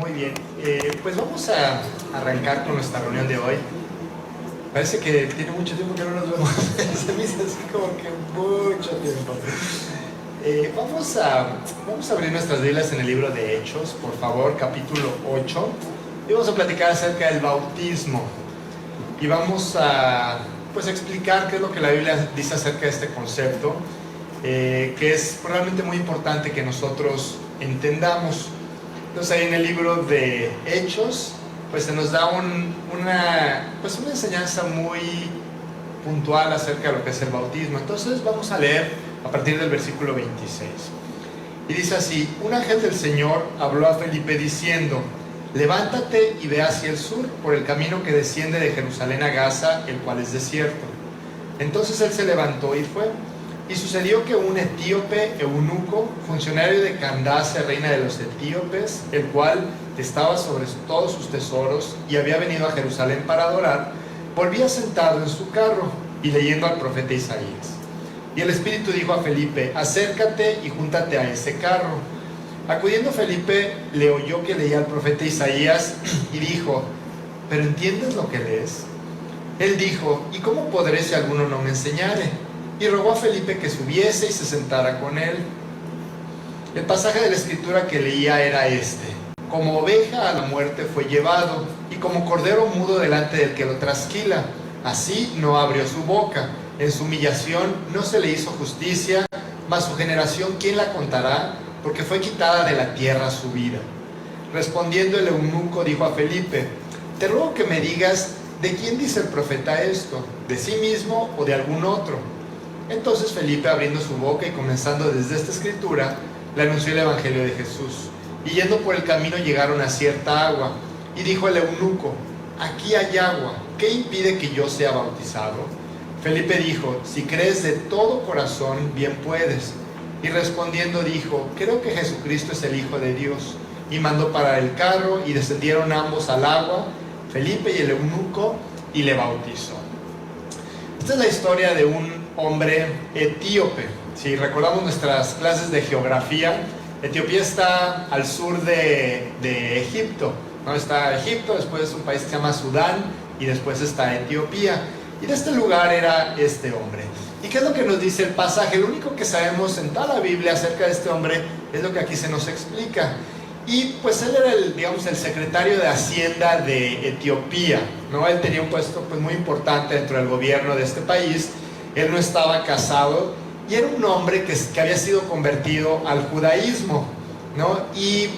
Muy bien, pues vamos a arrancar con nuestra reunión de hoy. Parece que tiene mucho tiempo que no nos vemos. Se me hizo así como que mucho tiempo. Vamos a abrir nuestras Biblias en el libro de Hechos, por favor, capítulo 8. Y vamos a platicar acerca del bautismo. Y vamos a explicar qué es lo que la Biblia dice acerca de este concepto, que es realmente muy importante que nosotros entendamos. Entonces ahí en el libro de Hechos pues se nos da una enseñanza muy puntual acerca de lo que es el bautismo. Entonces vamos a leer a partir del versículo 26 y dice así: un ángel del Señor habló a Felipe diciendo: levántate y ve hacia el sur por el camino que desciende de Jerusalén a Gaza, el cual es desierto. Entonces él se levantó y fue. Y sucedió que un etíope eunuco, funcionario de Candace, reina de los etíopes, el cual estaba sobre todos sus tesoros y había venido a Jerusalén para adorar, volvía sentado en su carro y leyendo al profeta Isaías. Y el Espíritu dijo a Felipe: acércate y júntate a ese carro. Acudiendo Felipe, le oyó que leía al profeta Isaías y dijo: ¿pero entiendes lo que lees? Él dijo: ¿y cómo podré si alguno no me enseñare? Y rogó a Felipe que subiese y se sentara con él. El pasaje de la escritura que leía era este: como oveja a la muerte fue llevado, y como cordero mudo delante del que lo trasquila, así no abrió su boca. En su humillación no se le hizo justicia, mas su generación ¿quién la contará? Porque fue quitada de la tierra su vida. Respondiendo el eunuco dijo a Felipe: te ruego que me digas, ¿de quién dice el profeta esto? ¿De sí mismo o de algún otro? Entonces Felipe, abriendo su boca y comenzando desde esta escritura, le anunció el evangelio de Jesús. Y yendo por el camino llegaron a cierta agua, y dijo el eunuco: aquí hay agua, ¿qué impide que yo sea bautizado? Felipe dijo: si crees de todo corazón, bien puedes. Y respondiendo dijo: creo que Jesucristo es el Hijo de Dios. Y mandó parar el carro, y descendieron ambos al agua, Felipe y el eunuco, y le bautizó. Esta es la historia de un hombre etíope. Si recordamos nuestras clases de geografía, Etiopía está al sur de Egipto, ¿no? Está Egipto, después un país que se llama Sudán, y después está Etiopía. Y de este lugar era este hombre. ¿Y qué es lo que nos dice el pasaje? Lo único que sabemos en toda la Biblia acerca de este hombre es lo que aquí se nos explica. Y pues él era el secretario de Hacienda de Etiopía, ¿no? Él tenía un puesto pues muy importante dentro del gobierno de este país. Él no estaba casado y era un hombre que había sido convertido al judaísmo, ¿no? Y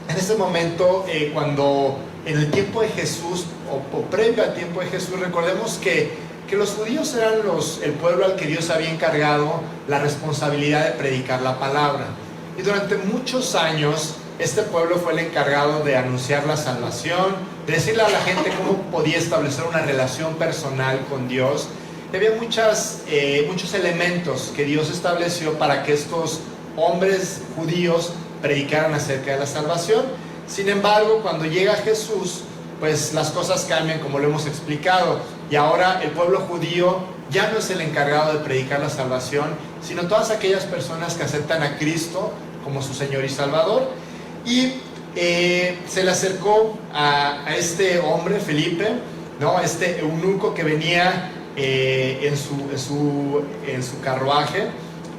en ese momento, cuando en el tiempo de Jesús, o previo al tiempo de Jesús, recordemos que los judíos eran el pueblo al que Dios había encargado la responsabilidad de predicar la palabra. Y durante muchos años, este pueblo fue el encargado de anunciar la salvación, de decirle a la gente cómo podía establecer una relación personal con Dios. Y había muchos elementos que Dios estableció para que estos hombres judíos predicaran acerca de la salvación. Sin embargo, cuando llega Jesús, pues las cosas cambian, como lo hemos explicado, y ahora el pueblo judío ya no es el encargado de predicar la salvación, sino todas aquellas personas que aceptan a Cristo como su Señor y Salvador. Y se le acercó a este hombre, Felipe, ¿no? Este eunuco que venía en su carruaje,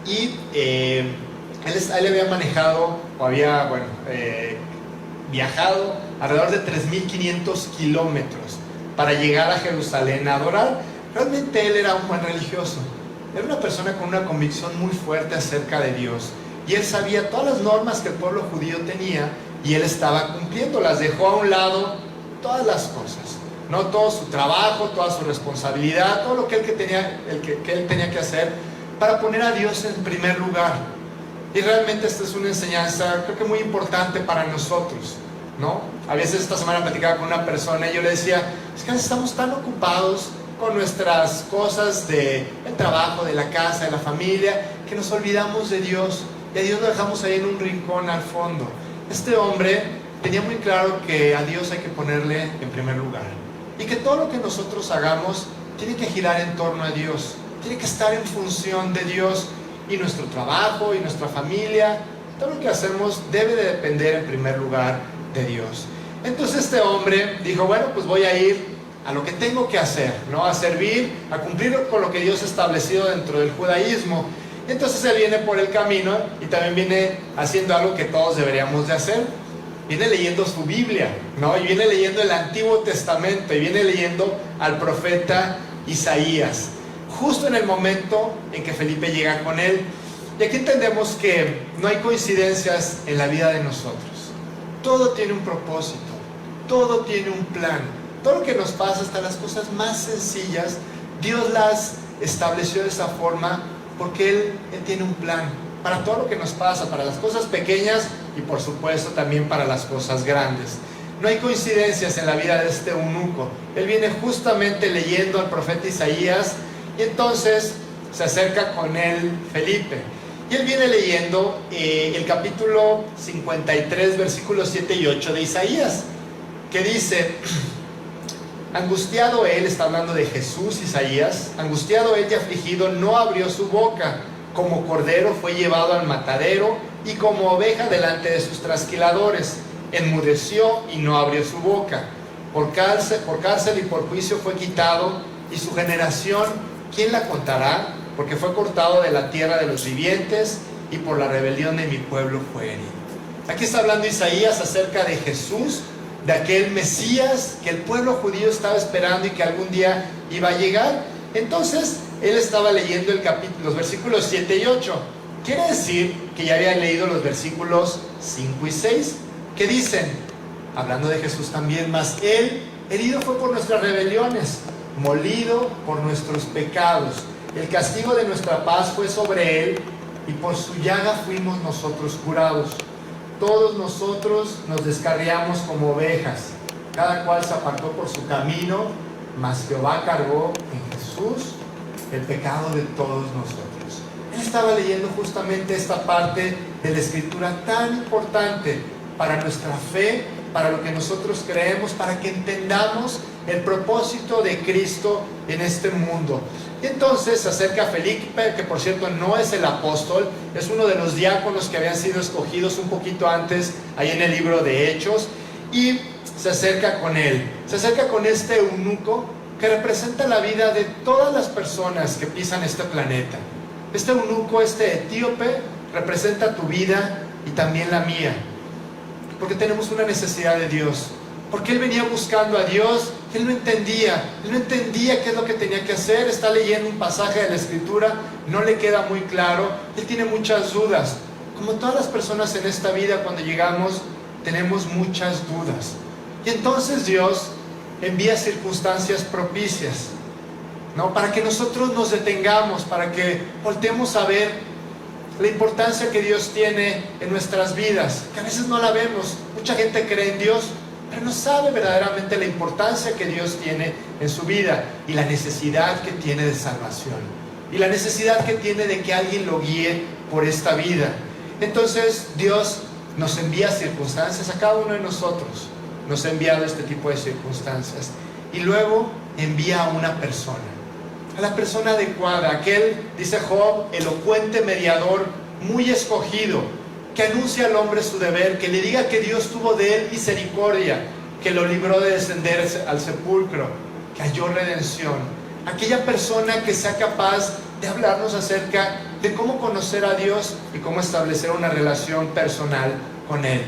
y él había manejado, o había viajado alrededor de 3.500 kilómetros para llegar a Jerusalén a adorar. Realmente él era un buen religioso, era una persona con una convicción muy fuerte acerca de Dios, y él sabía todas las normas que el pueblo judío tenía, y él estaba cumpliéndolas. Dejó a un lado todas las cosas, ¿no? Todo su trabajo, toda su responsabilidad, todo lo que él tenía que hacer para poner a Dios en primer lugar. Y realmente esta es una enseñanza, creo que muy importante para nosotros, ¿no? A veces esta semana platicaba con una persona y yo le decía: es que a veces estamos tan ocupados con nuestras cosas del trabajo, de la casa, de la familia, que nos olvidamos de Dios, y a Dios lo dejamos ahí en un rincón al fondo. Este hombre tenía muy claro que a Dios hay que ponerle en primer lugar, y que todo lo que nosotros hagamos tiene que girar en torno a Dios, tiene que estar en función de Dios. Y nuestro trabajo y nuestra familia, todo lo que hacemos debe de depender en primer lugar de Dios. Entonces este hombre dijo, bueno, pues voy a ir a lo que tengo que hacer, ¿no? A servir, a cumplir con lo que Dios ha establecido dentro del judaísmo. Y entonces él viene por el camino y también viene haciendo algo que todos deberíamos de hacer. Viene leyendo su Biblia, ¿no? Y viene leyendo el Antiguo Testamento, y viene leyendo al profeta Isaías, justo en el momento en que Felipe llega con él. Y aquí entendemos que no hay coincidencias en la vida de nosotros. Todo tiene un propósito, todo tiene un plan. Todo lo que nos pasa, hasta las cosas más sencillas, Dios las estableció de esa forma porque Él tiene un plan para todo lo que nos pasa, para las cosas pequeñas y por supuesto también para las cosas grandes. No hay coincidencias en la vida de este eunuco. Él viene justamente leyendo al profeta Isaías y entonces se acerca con él Felipe. Y él viene leyendo el capítulo 53, versículos 7 y 8 de Isaías, que dice: angustiado él, está hablando de Jesús, Isaías, angustiado él y afligido, no abrió su boca. Como cordero fue llevado al matadero, y como oveja delante de sus trasquiladores. Enmudeció y no abrió su boca. Por cárcel y por juicio fue quitado, y su generación, ¿quién la contará? Porque fue cortado de la tierra de los vivientes, y por la rebelión de mi pueblo fue herido. Aquí está hablando Isaías acerca de Jesús, de aquel Mesías que el pueblo judío estaba esperando y que algún día iba a llegar. Entonces él estaba leyendo los versículos 7 y 8. Quiere decir que ya había leído los versículos 5 y 6, que dicen, hablando de Jesús también: mas él herido fue por nuestras rebeliones, molido por nuestros pecados. El castigo de nuestra paz fue sobre él, y por su llaga fuimos nosotros curados. Todos nosotros nos descarriamos como ovejas, cada cual se apartó por su camino, mas Jehová cargó en Jesús el pecado de todos nosotros. Él estaba leyendo justamente esta parte de la Escritura tan importante para nuestra fe, para lo que nosotros creemos, para que entendamos el propósito de Cristo en este mundo. Y entonces se acerca a Felipe, que por cierto no es el apóstol, es uno de los diáconos que habían sido escogidos un poquito antes, ahí en el libro de Hechos, y se acerca con él. Se acerca con este eunuco que representa la vida de todas las personas que pisan este planeta. Este eunuco, este etíope, representa tu vida y también la mía, porque tenemos una necesidad de Dios. Porque él venía buscando a Dios, él no entendía qué es lo que tenía que hacer. Está leyendo un pasaje de la Escritura, no le queda muy claro, él tiene muchas dudas. Como todas las personas en esta vida, cuando llegamos, tenemos muchas dudas. Y entonces Dios envía circunstancias propicias, ¿no? Para que nosotros nos detengamos, para que volteemos a ver la importancia que Dios tiene en nuestras vidas, que a veces no la vemos. Mucha gente cree en Dios, pero no sabe verdaderamente la importancia que Dios tiene en su vida y la necesidad que tiene de salvación y la necesidad que tiene de que alguien lo guíe por esta vida. Entonces Dios nos envía circunstancias a cada uno de nosotros. Nos ha enviado este tipo de circunstancias y luego envía a una persona, a la persona adecuada, aquel, dice Job, elocuente mediador, muy escogido, que anuncia al hombre su deber, que le diga que Dios tuvo de él misericordia, que lo libró de descender al sepulcro, que halló redención. Aquella persona que sea capaz de hablarnos acerca de cómo conocer a Dios y cómo establecer una relación personal con Él.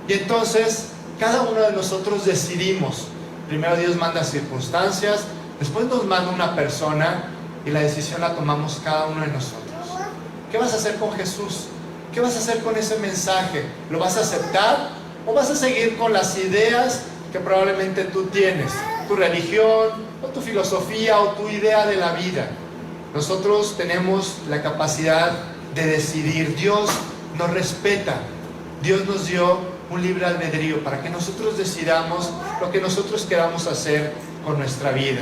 Y entonces cada uno de nosotros decidimos. Primero Dios manda circunstancias, después nos manda una persona y la decisión la tomamos cada uno de nosotros. ¿Qué vas a hacer con Jesús? ¿Qué vas a hacer con ese mensaje? ¿Lo vas a aceptar o vas a seguir con las ideas que probablemente tú tienes? Tu religión o tu filosofía o tu idea de la vida. Nosotros tenemos la capacidad de decidir. Dios nos respeta. Dios nos dio un libre albedrío para que nosotros decidamos lo que nosotros queramos hacer con nuestra vida,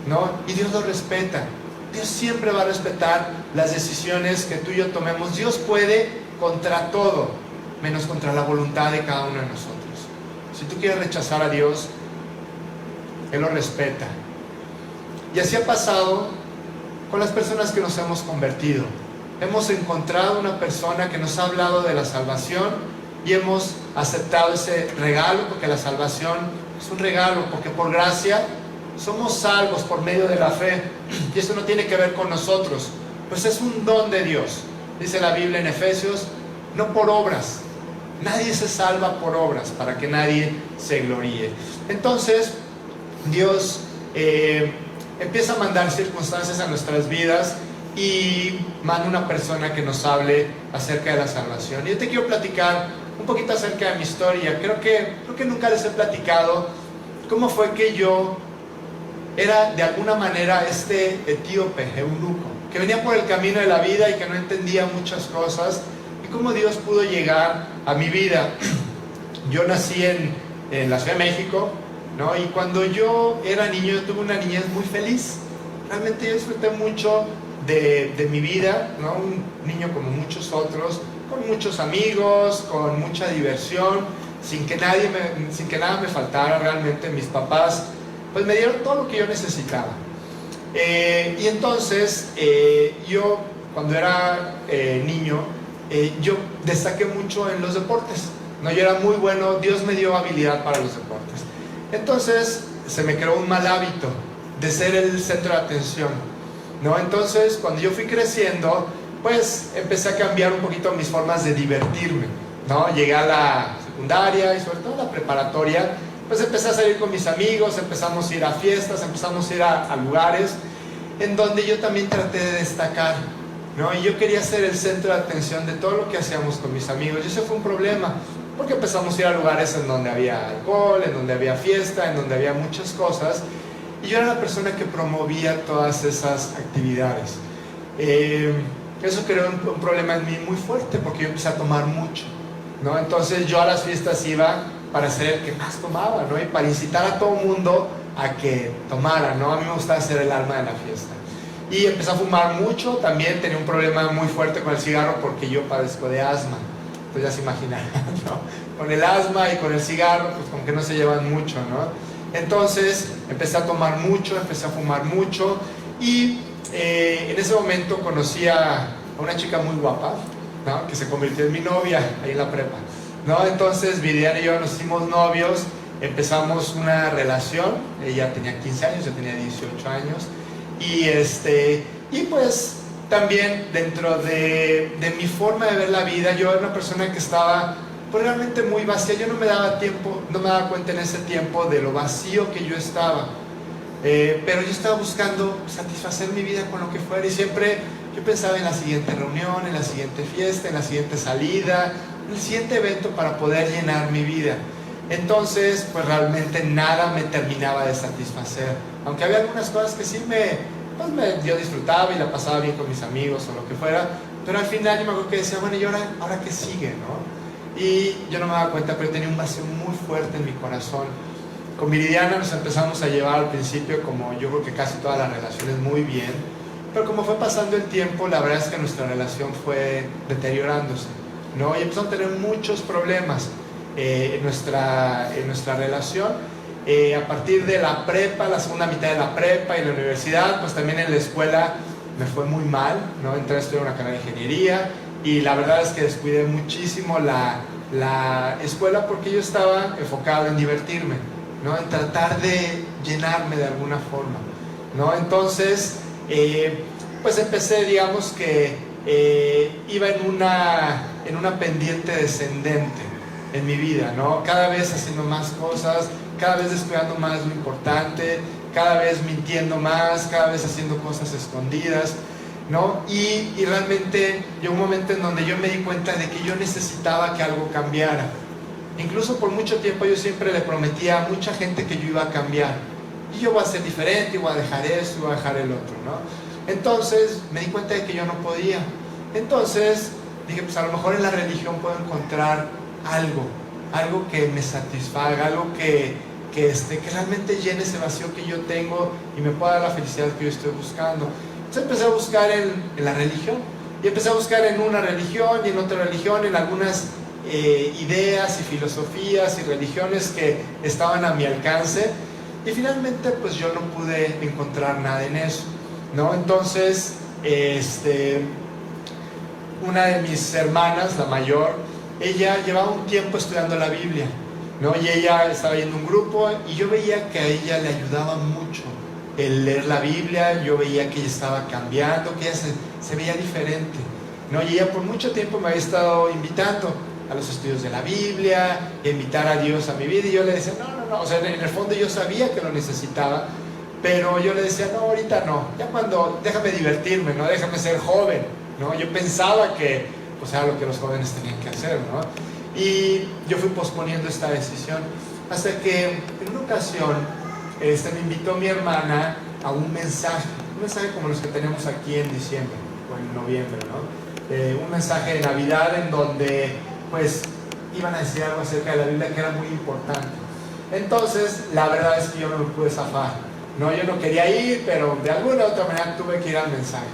¿no? Y Dios lo respeta. Dios siempre va a respetar las decisiones que tú y yo tomemos. Dios puede contra todo, menos contra la voluntad de cada uno de nosotros. Si tú quieres rechazar a Dios, Él lo respeta. Y así ha pasado con las personas que nos hemos convertido. Hemos encontrado una persona que nos ha hablado de la salvación y hemos aceptado ese regalo, porque la salvación es un regalo, porque por gracia somos salvos por medio de la fe, y esto no tiene que ver con nosotros, pues es un don de Dios. Dice la Biblia en Efesios, no por obras. Nadie se salva por obras, para que nadie se gloríe. Entonces Dios empieza a mandar circunstancias a nuestras vidas y manda una persona que nos hable acerca de la salvación. Y yo te quiero platicar un poquito acerca de mi historia. Creo que nunca les he platicado cómo fue que yo era de alguna manera este etíope, eunuco, que venía por el camino de la vida y que no entendía muchas cosas, y cómo Dios pudo llegar a mi vida. Yo nací en la Ciudad de México, ¿no? Y cuando yo era niño, yo tuve una niñez muy feliz. Realmente yo disfruté mucho de mi vida, ¿no? Un niño como muchos otros, con muchos amigos, con mucha diversión, sin que nada me faltara. Realmente mis papás pues me dieron todo lo que yo necesitaba. Y entonces yo cuando era niño, yo destaqué mucho en los deportes, ¿no? Yo era muy bueno, Dios me dio habilidad para los deportes. Entonces se me creó un mal hábito de ser el centro de atención, ¿no? Entonces cuando yo fui creciendo, pues empecé a cambiar un poquito mis formas de divertirme, ¿no? Llegué a la secundaria y sobre todo a la preparatoria, pues empecé a salir con mis amigos, empezamos a ir a fiestas, empezamos a ir a lugares en donde yo también traté de destacar, ¿no? Y yo quería ser el centro de atención de todo lo que hacíamos con mis amigos, y eso fue un problema, porque empezamos a ir a lugares en donde había alcohol, en donde había fiesta, en donde había muchas cosas, y yo era la persona que promovía todas esas actividades. Eso creó un problema en mí muy fuerte, porque yo empecé a tomar mucho, ¿no? Entonces yo a las fiestas iba para ser el que más tomaba, ¿no? Y para incitar a todo el mundo a que tomara, ¿no? A mí me gustaba ser el alma de la fiesta. Y empecé a fumar mucho, también tenía un problema muy fuerte con el cigarro, porque yo padezco de asma. Pues ya se imaginarán, ¿no? Con el asma y con el cigarro, pues como que no se llevan mucho, ¿no? Entonces empecé a tomar mucho, empecé a fumar mucho, y en ese momento conocí a una chica muy guapa, ¿no? Que se convirtió en mi novia ahí en la prepa, ¿no? Entonces Viviana y yo nos hicimos novios, empezamos una relación. Ella tenía 15 años, yo tenía 18 años, y pues también dentro de mi forma de ver la vida, yo era una persona que estaba pues realmente muy vacía. Yo no me daba cuenta en ese tiempo de lo vacío que yo estaba, pero yo estaba buscando satisfacer mi vida con lo que fuera, y siempre yo pensaba en la siguiente reunión, en la siguiente fiesta, en la siguiente salida, en el siguiente evento para poder llenar mi vida. Entonces pues realmente nada me terminaba de satisfacer, aunque había algunas cosas que sí yo disfrutaba y la pasaba bien con mis amigos o lo que fuera, pero al final yo me acuerdo que decía, bueno, ¿y ahora qué sigue, no? Y yo no me daba cuenta, pero tenía un vacío muy fuerte en mi corazón. Con Viridiana nos empezamos a llevar al principio, como yo creo que casi todas las relaciones, muy bien, pero como fue pasando el tiempo, la verdad es que nuestra relación fue deteriorándose, ¿no? Y empezamos a tener muchos problemas en nuestra relación. A partir de la prepa, la segunda mitad de la prepa y la universidad, pues también en la escuela me fue muy mal, ¿no? Entré a estudiar una carrera de ingeniería, y la verdad es que descuidé muchísimo la escuela, porque yo estaba enfocado en divertirme, ¿no? En tratar de llenarme de alguna forma, ¿no? Entonces pues empecé, digamos que iba en una pendiente descendente en mi vida, ¿no? Cada vez haciendo más cosas, cada vez descuidando más lo importante, cada vez mintiendo más, cada vez haciendo cosas escondidas, ¿no? Y realmente llegó un momento en donde yo me di cuenta de que yo necesitaba que algo cambiara. Incluso por mucho tiempo yo siempre le prometía a mucha gente que yo iba a cambiar, y yo voy a ser diferente, y voy a dejar eso, y voy a dejar el otro, ¿no? Entonces me di cuenta de que yo no podía. Entonces dije, pues a lo mejor en la religión puedo encontrar algo que me satisfaga, algo que realmente llene ese vacío que yo tengo y me pueda dar la felicidad que yo estoy buscando. Entonces empecé a buscar en la religión, y empecé a buscar en una religión y en otra religión, en algunas ideas y filosofías y religiones que estaban a mi alcance, y finalmente pues yo no pude encontrar nada en eso, ¿no? Entonces una de mis hermanas, la mayor, ella llevaba un tiempo estudiando la Biblia, ¿no? Y ella estaba yendo a un grupo y yo veía que a ella le ayudaba mucho el leer la Biblia. Yo veía que ella estaba cambiando, que ella se veía diferente, ¿no? Y ella por mucho tiempo me había estado invitando a los estudios de la Biblia, a invitar a Dios a mi vida, y yo le decía, no, o sea, en el fondo yo sabía que lo necesitaba, pero yo le decía, no, ahorita no, ya cuando, déjame divertirme, ¿no? Déjame ser joven, ¿no? Yo pensaba que, pues, era lo que los jóvenes tenían que hacer, ¿no? Y yo fui posponiendo esta decisión, hasta que en una ocasión, me invitó mi hermana a un mensaje como los que tenemos aquí en diciembre, o en noviembre, ¿no? Un mensaje de Navidad en donde, pues, iban a decir algo acerca de la Biblia que era muy importante. Entonces, la verdad es que yo no me pude zafar, ¿no? Yo no quería ir, pero de alguna u otra manera tuve que ir al mensaje.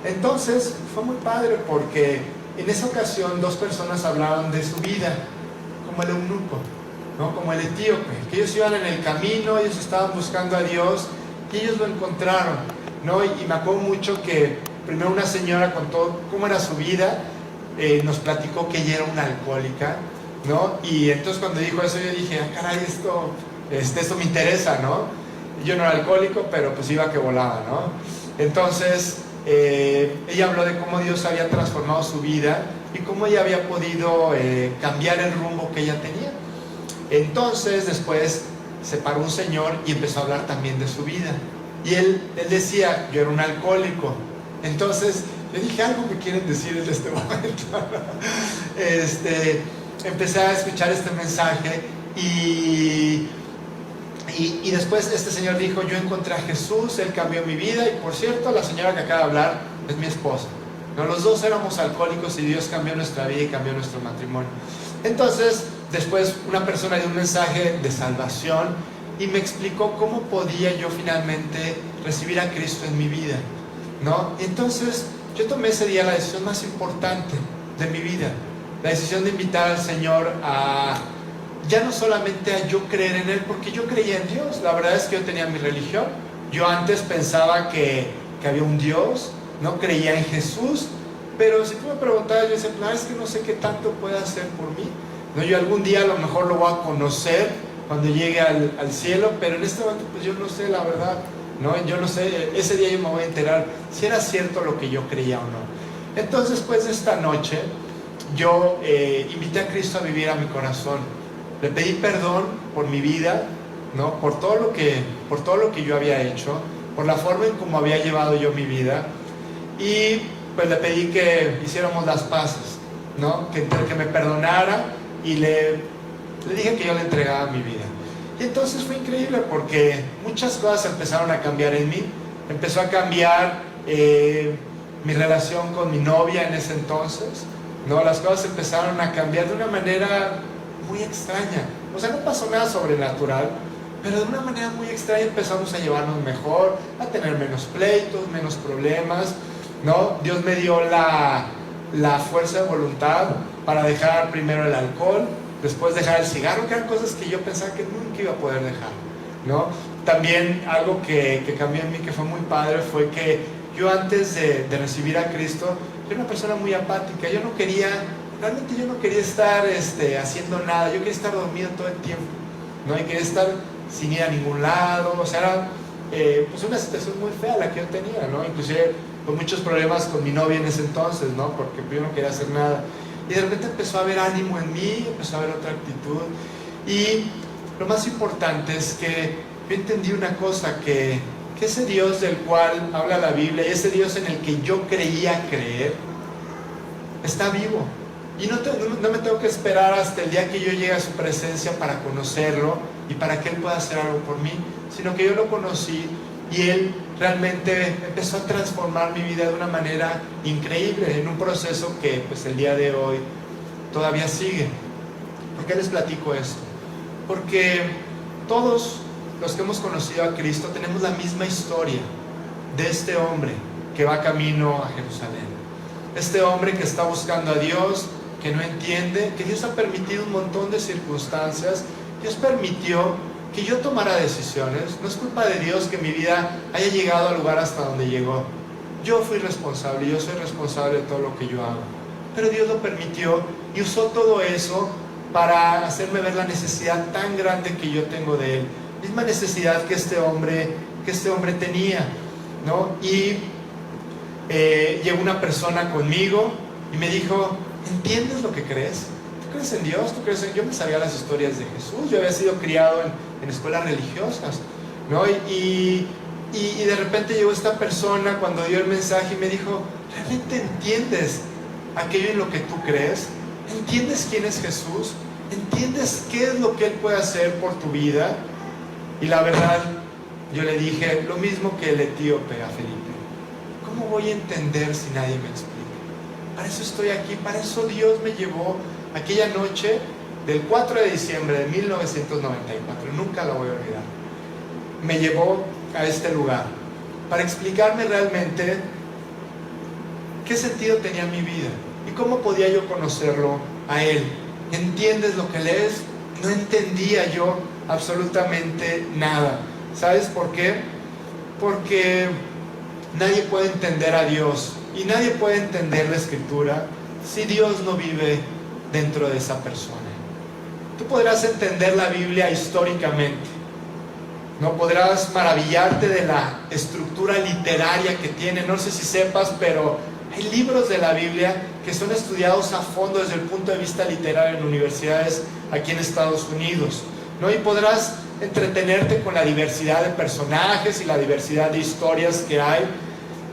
Entonces, fue muy padre porque en esa ocasión 2 personas hablaban de su vida, como el eunuco, ¿no? Como el etíope, que ellos iban en el camino, ellos estaban buscando a Dios y ellos lo encontraron, ¿no? Y me acuerdo mucho que primero una señora contó cómo era su vida. Nos platicó que ella era una alcohólica, ¿no? Y entonces cuando dijo eso yo dije, caray, esto me interesa, ¿no? Yo no era alcohólico, pero pues iba que volaba, ¿no? Entonces ella habló de cómo Dios había transformado su vida y cómo ella había podido cambiar el rumbo que ella tenía. Entonces después se paró un señor y empezó a hablar también de su vida, y él decía, yo era un alcohólico. Entonces yo dije, algo me quieren decir en este momento. Empecé a escuchar este mensaje y después este señor dijo, yo encontré a Jesús, Él cambió mi vida. Y por cierto, la señora que acaba de hablar es mi esposa, ¿no? Los dos éramos alcohólicos y Dios cambió nuestra vida y cambió nuestro matrimonio. Entonces después una persona dio un mensaje de salvación y me explicó cómo podía yo finalmente recibir a Cristo en mi vida, ¿no? Y entonces yo tomé ese día la decisión más importante de mi vida, la decisión de invitar al Señor a, ya no solamente a yo creer en Él, porque yo creía en Dios. La verdad es que yo tenía mi religión. Yo antes pensaba que había un Dios, no creía en Jesús, pero si tú me preguntabas, yo decía, es que no sé qué tanto puede hacer por mí, ¿no? Yo algún día a lo mejor lo voy a conocer cuando llegue al cielo, pero en este momento pues yo no sé la verdad, ¿no? Yo no sé, ese día yo me voy a enterar si era cierto lo que yo creía o no. Entonces, después de esta noche, yo invité a Cristo a vivir a mi corazón. Le pedí perdón por mi vida, ¿no? Por todo lo que yo había hecho, por la forma en cómo había llevado yo mi vida. Y pues le pedí que hiciéramos las paces, ¿no? Que me perdonara, y le dije que yo le entregaba mi vida. Y entonces fue increíble porque muchas cosas empezaron a cambiar en mí. Empezó a cambiar mi relación con mi novia en ese entonces, ¿no? Las cosas empezaron a cambiar de una manera muy extraña. O sea, no pasó nada sobrenatural, pero de una manera muy extraña empezamos a llevarnos mejor, a tener menos pleitos, menos problemas, ¿no? Dios me dio la fuerza de voluntad para dejar primero el alcohol, después dejar el cigarro, que eran cosas que yo pensaba que nunca iba a poder dejar, ¿no? También algo que cambió en mí, que fue muy padre, fue que yo antes de recibir a Cristo, yo era una persona muy apática. Realmente yo no quería estar haciendo nada. Yo quería estar dormido todo el tiempo, ¿no? Y quería estar sin ir a ningún lado. O sea, era pues una situación muy fea la que yo tenía, ¿no? Inclusive con muchos problemas con mi novia en ese entonces, ¿no? Porque yo no quería hacer nada. Y de repente empezó a haber ánimo en mí, empezó a haber otra actitud. Y lo más importante es que yo entendí una cosa, que ese Dios del cual habla la Biblia, y ese Dios en el que yo creía creer, está vivo. Y no me tengo que esperar hasta el día que yo llegue a su presencia para conocerlo y para que Él pueda hacer algo por mí, sino que yo lo conocí y Él realmente empezó a transformar mi vida de una manera increíble, en un proceso que pues el día de hoy todavía sigue. ¿Por qué les platico esto? Porque todos los que hemos conocido a Cristo tenemos la misma historia de este hombre que va camino a Jerusalén. Este hombre que está buscando a Dios, que no entiende, que Dios ha permitido un montón de circunstancias. Dios permitió que yo tomara decisiones. No es culpa de Dios que mi vida haya llegado al lugar hasta donde llegó. Yo fui responsable, yo soy responsable de todo lo que yo hago. Pero Dios lo permitió, y usó todo eso para hacerme ver la necesidad tan grande que yo tengo de Él. Misma necesidad que este hombre tenía, ¿no? Y llegó una persona conmigo y me dijo: ¿entiendes lo que crees? ¿Tú crees en Dios? ¿Tú crees en...? Yo me sabía las historias de Jesús, yo había sido criado en escuelas religiosas, ¿no? Y de repente llegó esta persona cuando dio el mensaje y me dijo: ¿realmente entiendes aquello en lo que tú crees? ¿Entiendes quién es Jesús? ¿Entiendes qué es lo que Él puede hacer por tu vida? Y la verdad, yo le dije lo mismo que el etíope a Felipe: ¿cómo voy a entender si nadie me explica? Para eso estoy aquí, para eso Dios me llevó aquella noche del 4 de diciembre de 1994, nunca la voy a olvidar. Me llevó a este lugar para explicarme realmente qué sentido tenía mi vida y cómo podía yo conocerlo a Él. ¿Entiendes lo que lees? No entendía yo absolutamente nada. ¿Sabes por qué? Porque nadie puede entender a Dios y nadie puede entender la Escritura si Dios no vive dentro de esa persona. Tú podrás entender la Biblia históricamente, no podrás maravillarte de la estructura literaria que tiene. No sé si sepas, pero hay libros de la Biblia que son estudiados a fondo desde el punto de vista literario en universidades aquí en Estados Unidos, ¿no? Y podrás entretenerte con la diversidad de personajes y la diversidad de historias que hay.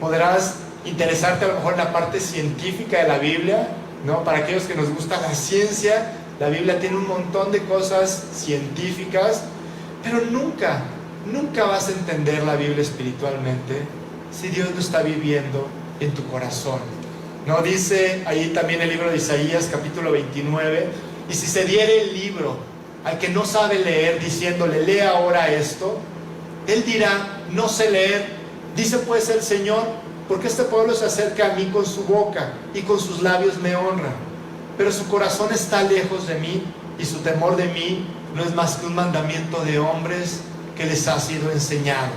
Podrás interesarte a lo mejor en la parte científica de la Biblia, ¿no? Para aquellos que nos gusta la ciencia, la Biblia tiene un montón de cosas científicas, pero nunca vas a entender la Biblia espiritualmente si Dios no está viviendo en tu corazón, ¿no? Dice ahí también el libro de Isaías capítulo 29: y si se diere el libro al que no sabe leer, diciéndole: lee ahora esto, él dirá: no sé leer. Dice pues el Señor: porque este pueblo se acerca a mí con su boca y con sus labios me honra, pero su corazón está lejos de mí, y su temor de mí no es más que un mandamiento de hombres que les ha sido enseñado.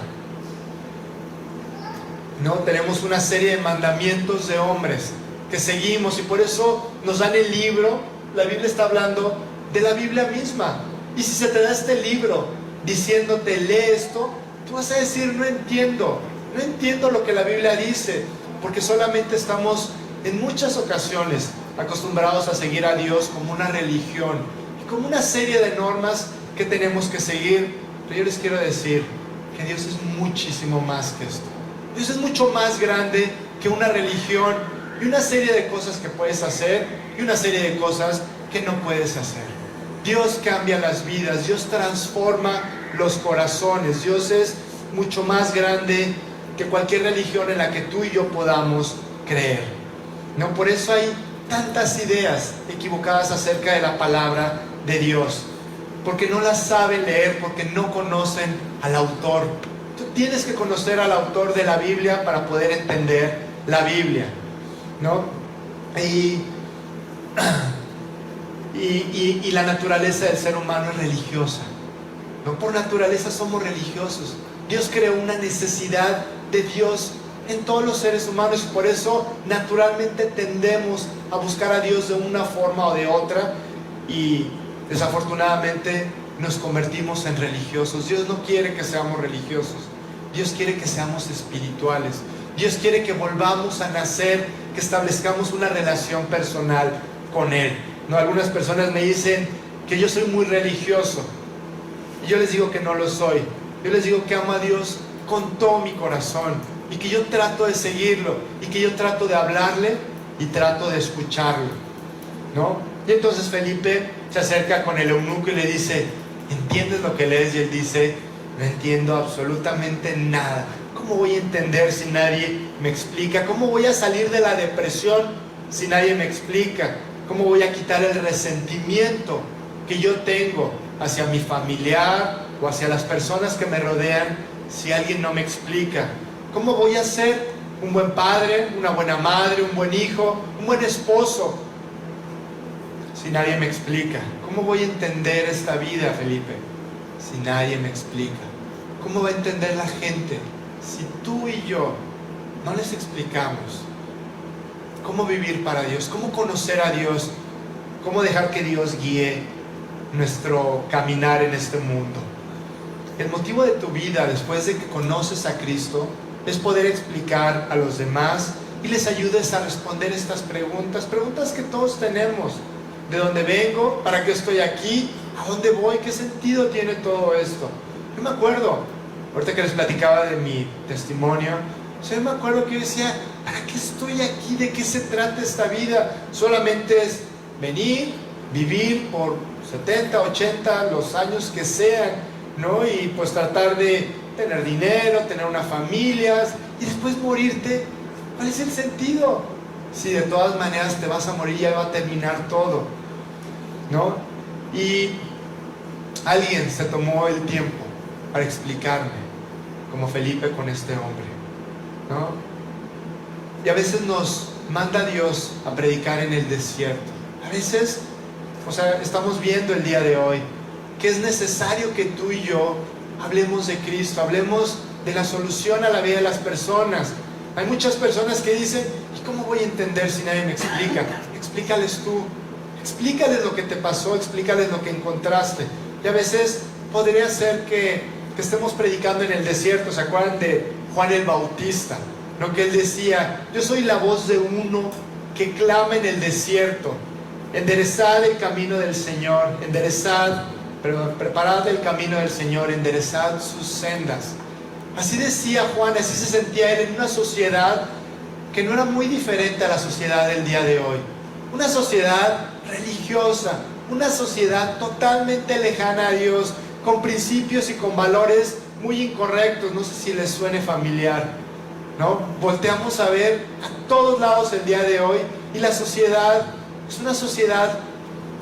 No, tenemos una serie de mandamientos de hombres que seguimos, y por eso nos dan el libro. La Biblia está hablando de la Biblia misma, y si se te da este libro diciéndote: lee esto, tú vas a decir: no entiendo lo que la Biblia dice, porque solamente estamos en muchas ocasiones acostumbrados a seguir a Dios como una religión y como una serie de normas que tenemos que seguir. Pero yo les quiero decir que Dios es muchísimo más que esto. Dios es mucho más grande que una religión y una serie de cosas que puedes hacer y una serie de cosas que no puedes hacer. Dios cambia las vidas, Dios transforma los corazones. Dios es mucho más grande que cualquier religión en la que tú y yo podamos creer, ¿no? Por eso hay tantas ideas equivocadas acerca de la palabra de Dios, porque no la saben leer, porque no conocen al autor. Tú tienes que conocer al autor de la Biblia para poder entender la Biblia, ¿no? Y la naturaleza del ser humano es religiosa, ¿no? Por naturaleza somos religiosos. Dios creó una necesidad de Dios en todos los seres humanos, y por eso naturalmente tendemos a buscar a Dios de una forma o de otra, y desafortunadamente nos convertimos en religiosos. Dios no quiere que seamos religiosos, Dios quiere que seamos espirituales. Dios quiere que volvamos a nacer, que establezcamos una relación personal con Él, ¿no? Algunas personas me dicen que yo soy muy religioso, y yo les digo que no lo soy. Yo les digo que amo a Dios con todo mi corazón, y que yo trato de seguirlo, y que yo trato de hablarle y trato de escucharlo, ¿no? Y entonces Felipe se acerca con el eunuco y le dice: ¿entiendes lo que lees? Y él dice: no entiendo absolutamente nada. ¿Cómo voy a entender si nadie me explica? ¿Cómo voy a salir de la depresión si nadie me explica? ¿Cómo voy a quitar el resentimiento que yo tengo hacia mi familiar o hacia las personas que me rodean si alguien no me explica? ¿Cómo voy a ser un buen padre, una buena madre, un buen hijo, un buen esposo si nadie me explica? ¿Cómo voy a entender esta vida, Felipe, si nadie me explica? ¿Cómo va a entender la gente si tú y yo no les explicamos cómo vivir para Dios, cómo conocer a Dios cómo dejar que Dios guíe nuestro caminar en este mundo. El motivo de tu vida después de que conoces a Cristo es poder explicar a los demás y les ayudes a responder estas preguntas que todos tenemos. ¿De dónde vengo? ¿Para qué estoy aquí? ¿A dónde voy? ¿Qué sentido tiene todo esto? Yo me acuerdo, ahorita que les platicaba de mi testimonio, yo me acuerdo que yo decía, ¿para qué estoy aquí? ¿De qué se trata esta vida? Solamente es venir, vivir por 70, 80, los años que sean, ¿no? Y pues tratar de tener dinero, tener una familia y después morirte. ¿Cuál es el sentido? Si de todas maneras te vas a morir, ya va a terminar todo, ¿no? Y alguien se tomó el tiempo para explicarme, como Felipe con este hombre, ¿no? Y a veces nos manda Dios a predicar en el desierto. A veces, estamos viendo el día de hoy que es necesario que tú y yo hablemos de Cristo, hablemos de la solución a la vida de las personas. Hay muchas personas que dicen, ¿y cómo voy a entender si nadie me explica? Explícales tú, explícales lo que te pasó, explícales lo que encontraste. Y a veces podría ser que estemos predicando en el desierto. ¿Se acuerdan de Juan el Bautista? ¿No? Que él decía, yo soy la voz de uno que clama en el desierto, enderezad el camino del Señor, preparad el camino del Señor, enderezad sus sendas. Así decía Juan, así se sentía él en una sociedad que no era muy diferente a la sociedad del día de hoy. Una sociedad religiosa, una sociedad totalmente lejana a Dios, con principios y con valores muy incorrectos. No sé si les suene familiar, ¿no? Volteamos a ver a todos lados el día de hoy y la sociedad es una sociedad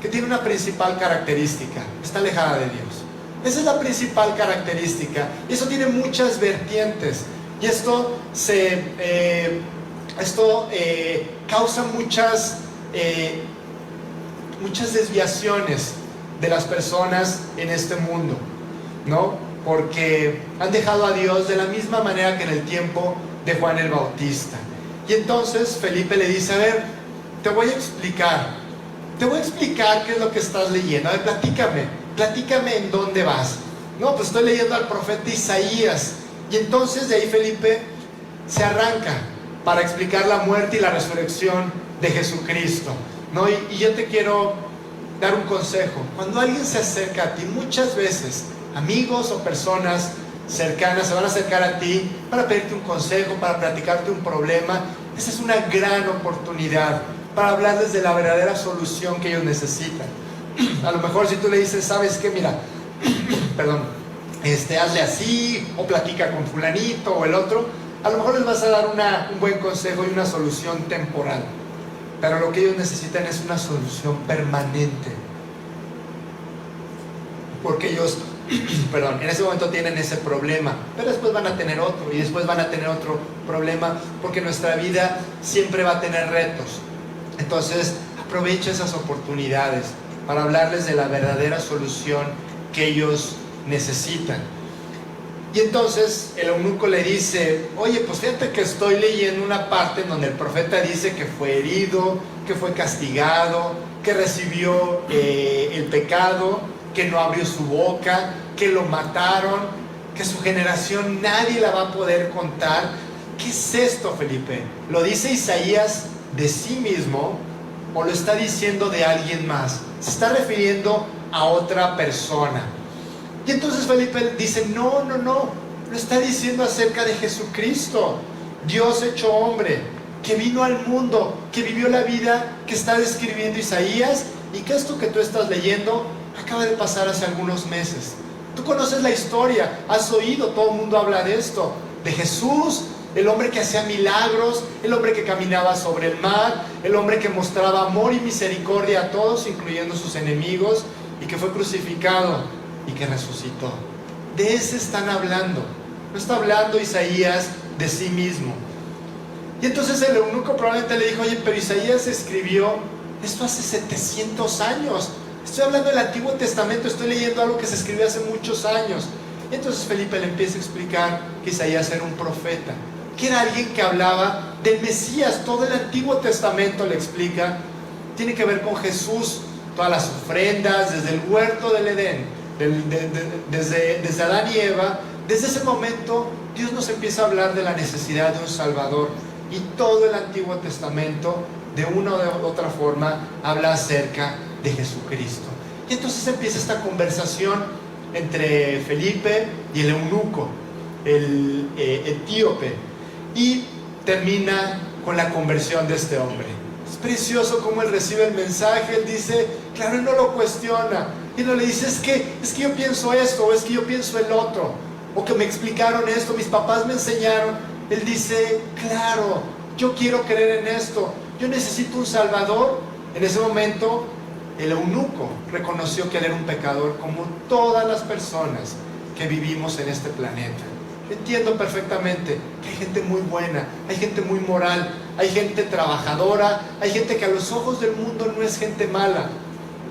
que tiene una principal característica: está alejada de Dios. Esa es la principal característica. Y eso tiene muchas vertientes. Y esto causa muchas desviaciones de las personas en este mundo, ¿no? Porque han dejado a Dios de la misma manera que en el tiempo de Juan el Bautista. Y entonces Felipe le dice, a ver, te voy a explicar qué es lo que estás leyendo. A ver, platícame en dónde vas. No, pues estoy leyendo al profeta Isaías. Y entonces de ahí Felipe se arranca para explicar la muerte y la resurrección de Jesucristo, ¿no? Y yo te quiero dar un consejo. Cuando alguien se acerca a ti, muchas veces amigos o personas cercanas se van a acercar a ti para pedirte un consejo, para platicarte un problema. Esa es una gran oportunidad para hablarles de la verdadera solución que ellos necesitan. A lo mejor si tú le dices, ¿sabes qué? Mira, hazle así, o platica con fulanito o el otro, a lo mejor les vas a dar un buen consejo y una solución temporal. Pero lo que ellos necesitan es una solución permanente. Porque ellos, en ese momento tienen ese problema, pero después van a tener otro, y después van a tener otro problema, porque nuestra vida siempre va a tener retos. Entonces, aprovecha esas oportunidades para hablarles de la verdadera solución que ellos necesitan. Y entonces el eunuco le dice, oye, pues fíjate que estoy leyendo una parte en donde el profeta dice que fue herido, que fue castigado, que recibió el pecado, que no abrió su boca, que lo mataron, que su generación nadie la va a poder contar. ¿Qué es esto, Felipe? ¿Lo dice Isaías de sí mismo o lo está diciendo de alguien más? Se está refiriendo a otra persona. Y entonces Felipe dice, no, lo está diciendo acerca de Jesucristo, Dios hecho hombre, que vino al mundo, que vivió la vida que está describiendo Isaías, y que esto que tú estás leyendo acaba de pasar hace algunos meses. Tú conoces la historia, has oído, todo el mundo habla de esto, de Jesús, el hombre que hacía milagros, el hombre que caminaba sobre el mar, el hombre que mostraba amor y misericordia a todos, incluyendo sus enemigos, y que fue crucificado y que resucitó. De ese están hablando. No está hablando Isaías de sí mismo. Y entonces el eunuco probablemente le dijo, oye, pero Isaías escribió esto hace 700 años. Estoy hablando del Antiguo Testamento, estoy leyendo algo que se escribió hace muchos años. Y entonces Felipe le empieza a explicar que Isaías era un profeta, que era alguien que hablaba del Mesías. Todo el Antiguo Testamento, le explica, tiene que ver con Jesús. todas las ofrendas, desde el huerto del Edén, desde Adán y Eva. Desde ese momento Dios nos empieza a hablar de la necesidad de un Salvador, y todo el Antiguo Testamento de una u otra forma habla acerca de Jesucristo. Y entonces empieza esta conversación entre Felipe y el eunuco, el etíope, y termina con la conversión de este hombre. Es precioso cómo él recibe el mensaje. Él dice, claro, él no lo cuestiona, y no le dice, es que yo pienso esto, o es que yo pienso el otro, o que me explicaron esto, mis papás me enseñaron. Él dice, claro, yo quiero creer en esto, yo necesito un Salvador. En ese momento el eunuco reconoció que él era un pecador, como todas las personas que vivimos en este planeta. Entiendo perfectamente que hay gente muy buena, hay gente muy moral, hay gente trabajadora, hay gente que a los ojos del mundo no es gente mala,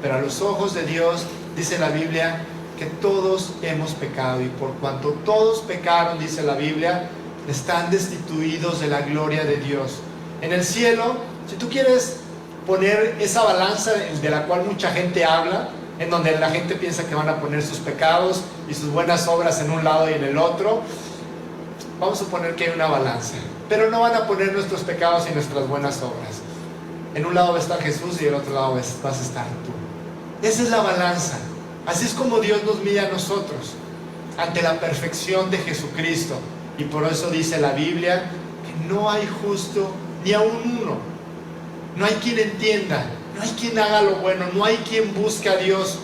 pero a los ojos de Dios dice la Biblia que todos hemos pecado, y por cuanto todos pecaron, dice la Biblia, están destituidos de la gloria de Dios. En el cielo, si tú quieres poner esa balanza de la cual mucha gente habla, en donde la gente piensa que van a poner sus pecados y sus buenas obras en un lado y en el otro, vamos a suponer que hay una balanza, pero no van a poner nuestros pecados y nuestras buenas obras. En un lado va a estar Jesús y en el otro lado vas a estar tú. Esa es la balanza. Así es como Dios nos mide a nosotros, ante la perfección de Jesucristo. Y por eso dice la Biblia que no hay justo ni aun uno. No hay quien entienda, no hay quien haga lo bueno, no hay quien busque a Dios.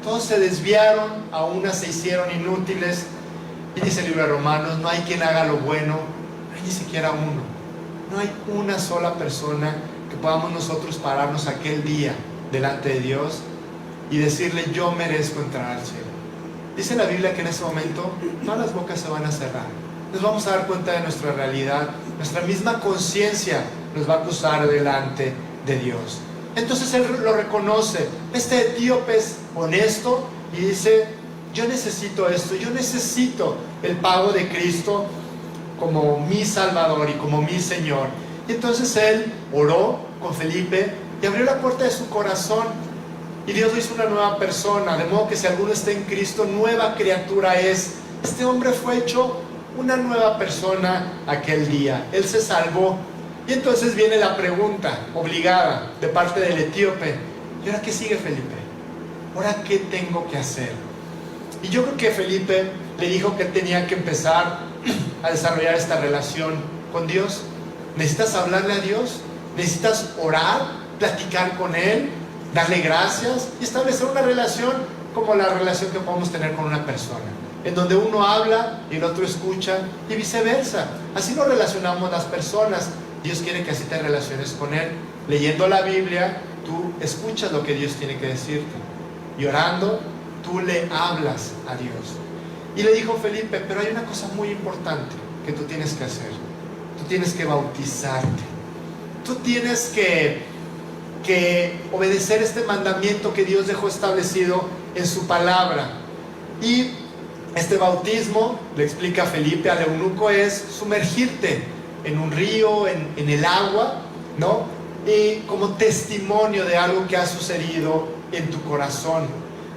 Todos se desviaron, a unas se hicieron inútiles. Y dice el libro de Romanos, no hay quien haga lo bueno, no hay ni siquiera uno. No hay una sola persona que podamos nosotros pararnos aquel día delante de Dios y decirle, yo merezco entrar al cielo. Dice la Biblia que en ese momento todas las bocas se van a cerrar. Nos vamos a dar cuenta de nuestra realidad. Nuestra misma conciencia nos va a acusar delante de Dios. Entonces él lo reconoce. Este etíope es honesto y dice, yo necesito esto, yo necesito el pago de Cristo como mi Salvador y como mi Señor. Y entonces él oró con Felipe y abrió la puerta de su corazón, y Dios lo hizo una nueva persona, de modo que si alguno está en Cristo, nueva criatura es. Este hombre fue hecho una nueva persona aquel día. Él se salvó. Y entonces viene la pregunta obligada de parte del etíope, ¿y ahora qué sigue, Felipe? ¿Ahora qué tengo que hacer? Y yo creo que Felipe le dijo que tenía que empezar a desarrollar esta relación con Dios. Necesitas hablarle a Dios, necesitas orar, platicar con Él, darle gracias y establecer una relación como la relación que podemos tener con una persona, en donde uno habla y el otro escucha, y viceversa. Así nos relacionamos las personas. Dios quiere que así te relaciones con Él. Leyendo la Biblia, tú escuchas lo que Dios tiene que decirte, y orando, tú le hablas a Dios. Y le dijo Felipe, pero hay una cosa muy importante que tú tienes que hacer. Tú tienes que bautizarte. Tú tienes que obedecer este mandamiento que Dios dejó establecido en su palabra. Y este bautismo, le explica Felipe al eunuco, es sumergirte en un río, en el agua, ¿no? Y como testimonio de algo que ha sucedido en tu corazón.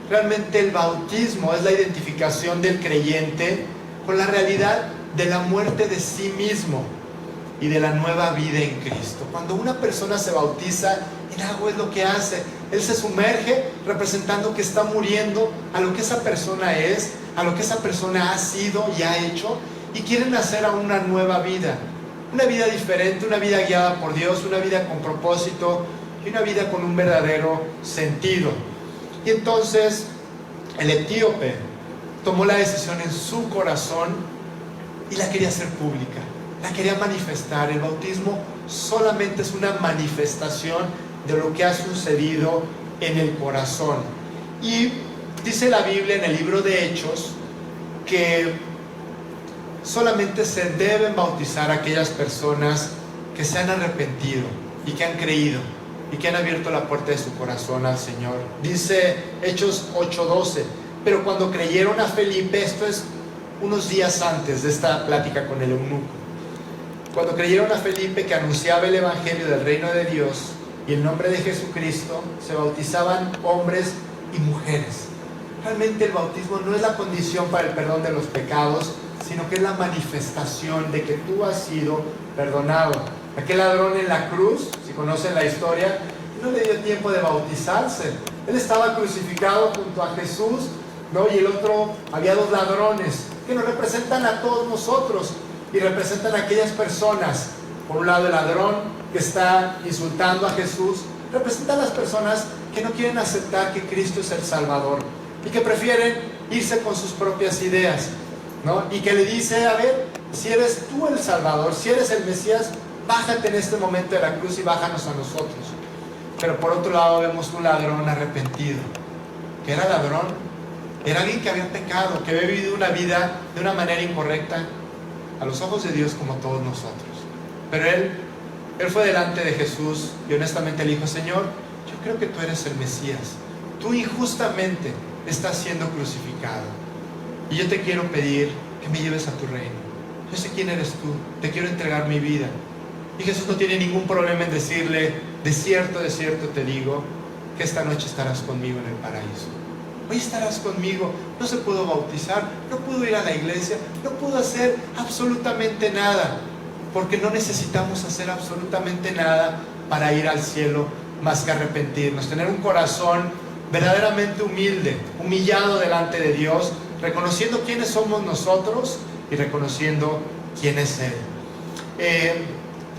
Realmente el bautismo es la identificación del creyente con la realidad de la muerte de sí mismo y de la nueva vida en Cristo. Cuando una persona se bautiza en agua, es lo que hace. Él se sumerge representando que está muriendo a lo que esa persona es, a lo que esa persona ha sido y ha hecho, y quiere nacer a una nueva vida diferente, una vida guiada por Dios, una vida con propósito y una vida con un verdadero sentido. Y entonces el etíope tomó la decisión en su corazón y la quería hacer pública, la quería manifestar. El bautismo solamente es una manifestación de lo que ha sucedido en el corazón. Y dice la Biblia en el libro de Hechos que solamente se deben bautizar aquellas personas que se han arrepentido y que han creído y que han abierto la puerta de su corazón al Señor. Dice Hechos 8:12, pero cuando creyeron a Felipe, esto es unos días antes de esta plática con el eunuco, cuando creyeron a Felipe que anunciaba el evangelio del reino de Dios, y el nombre de Jesucristo se bautizaban hombres y mujeres. Realmente el bautismo no es la condición para el perdón de los pecados, sino que es la manifestación de que tú has sido perdonado. Aquel ladrón en la cruz, si conocen la historia, no le dio tiempo de bautizarse. Él estaba crucificado junto a Jesús, ¿no? Y el otro, había dos ladrones que nos representan a todos nosotros y representan a aquellas personas. Por un lado el ladrón que está insultando a Jesús, representa a las personas que no quieren aceptar que Cristo es el Salvador y que prefieren irse con sus propias ideas, ¿no? Y que le dice, a ver, si eres tú el Salvador, si eres el Mesías, bájate en este momento de la cruz y bájanos a nosotros. Pero por otro lado vemos un ladrón arrepentido. ¿Qué era ladrón? Era alguien que había pecado, que había vivido una vida de una manera incorrecta a los ojos de Dios como todos nosotros. Pero él fue delante de Jesús y honestamente le dijo, Señor, yo creo que tú eres el Mesías. Tú injustamente estás siendo crucificado y yo te quiero pedir que me lleves a tu reino. Yo sé quién eres tú, te quiero entregar mi vida. Y Jesús no tiene ningún problema en decirle, de cierto te digo, que esta noche estarás conmigo en el paraíso. Hoy estarás conmigo. No se pudo bautizar, no pudo ir a la iglesia, no pudo hacer absolutamente nada, porque no necesitamos hacer absolutamente nada para ir al cielo más que arrepentirnos, tener un corazón verdaderamente humilde, humillado delante de Dios, reconociendo quiénes somos nosotros y reconociendo quién es Él.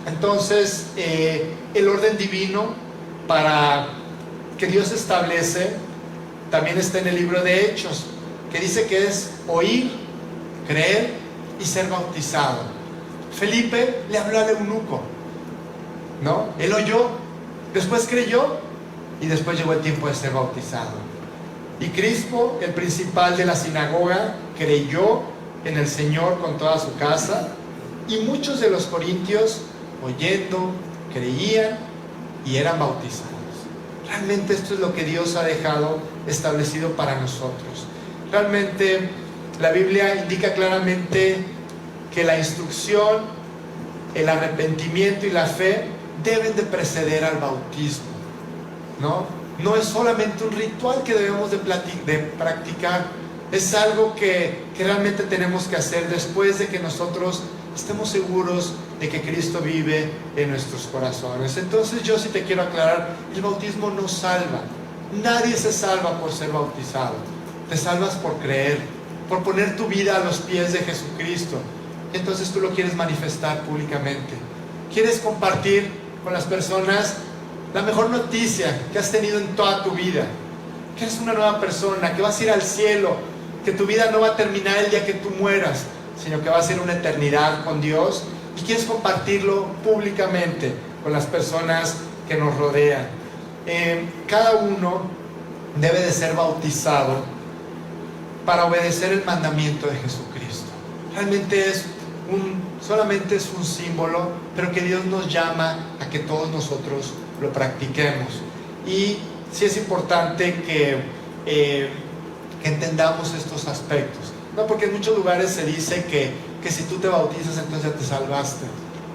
Entonces, el orden divino para que Dios establece también está en el libro de Hechos, que dice que es oír, creer y ser bautizado. Felipe le habló al eunuco, ¿no? Él oyó, después creyó y después llegó el tiempo de ser bautizado. Y Crispo, el principal de la sinagoga, creyó en el Señor con toda su casa, y muchos de los corintios, oyendo, creían y eran bautizados. Realmente esto es lo que Dios ha dejado establecido para nosotros. Realmente la Biblia indica claramente que la instrucción, el arrepentimiento y la fe deben de preceder al bautismo, ¿no? No es solamente un ritual que debemos de practicar, es algo que realmente tenemos que hacer después de que nosotros estemos seguros de que Cristo vive en nuestros corazones. Entonces yo sí te quiero aclarar, el bautismo no salva. Nadie se salva por ser bautizado. Te salvas por creer, por poner tu vida a los pies de Jesucristo. Y entonces tú lo quieres manifestar públicamente. Quieres compartir con las personas la mejor noticia que has tenido en toda tu vida, que eres una nueva persona, que vas a ir al cielo, que tu vida no va a terminar el día que tú mueras, sino que va a ser una eternidad con Dios, y quieres compartirlo públicamente con las personas que nos rodean. Cada uno debe de ser bautizado para obedecer el mandamiento de Jesucristo. Realmente solamente es un símbolo, pero que Dios nos llama a que todos nosotros lo practiquemos. Y sí es importante que entendamos estos aspectos, ¿no? Porque en muchos lugares se dice que si tú te bautizas entonces ya te salvaste,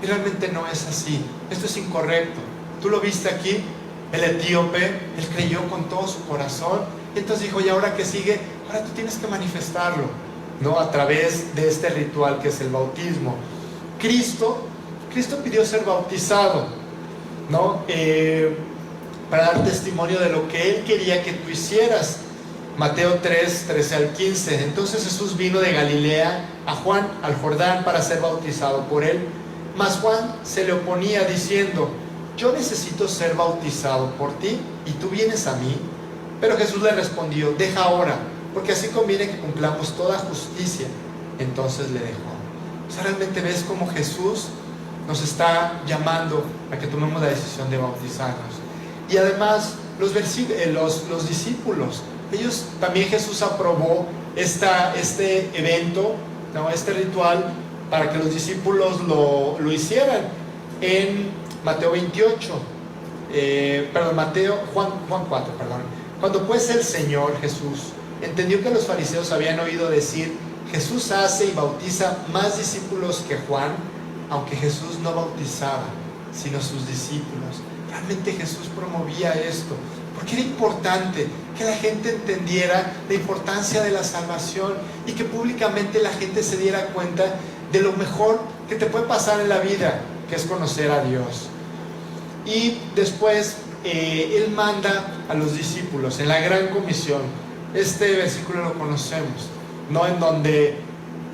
y realmente no es así. Esto es incorrecto. Tú lo viste aquí, el etíope, él creyó con todo su corazón, y entonces dijo, ¿y ahora qué sigue? Ahora tú tienes que manifestarlo, ¿no? A través de este ritual que es el bautismo. Cristo pidió ser bautizado, ¿no? Para dar testimonio de lo que Él quería que tú hicieras. Mateo 3, 13 al 15. Entonces Jesús vino de Galilea a Juan al Jordán para ser bautizado por él. Mas Juan se le oponía diciendo, yo necesito ser bautizado por ti y tú vienes a mí. Pero Jesús le respondió, deja ahora, porque así conviene que cumplamos toda justicia. Entonces le dejó. O sea, realmente ves cómo Jesús nos está llamando a que tomemos la decisión de bautizarnos. Y además los discípulos, ellos también, Jesús aprobó este evento, ¿no? Este ritual, para que los discípulos lo hicieran. En Mateo 28, Juan 4, perdón. Cuando pues el Señor Jesús entendió que los fariseos habían oído decir, Jesús hace y bautiza más discípulos que Juan, aunque Jesús no bautizaba, sino sus discípulos. realmente Jesús promovía esto, porque era importante que la gente entendiera la importancia de la salvación y que públicamente la gente se diera cuenta de lo mejor que te puede pasar en la vida, que es conocer a Dios. Y después Él manda a los discípulos en la gran comisión. Este versículo lo conocemos, ¿no? En donde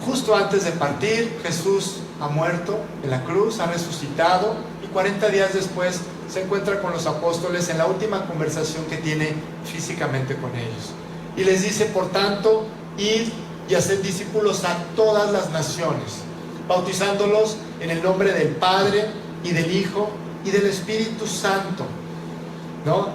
justo antes de partir, Jesús ha muerto en la cruz, ha resucitado, y 40 días después se encuentra con los apóstoles en la última conversación que tiene físicamente con ellos. Y les dice, por tanto, id y haced discípulos a todas las naciones, bautizándolos en el nombre del Padre y del Hijo y del Espíritu Santo, ¿no?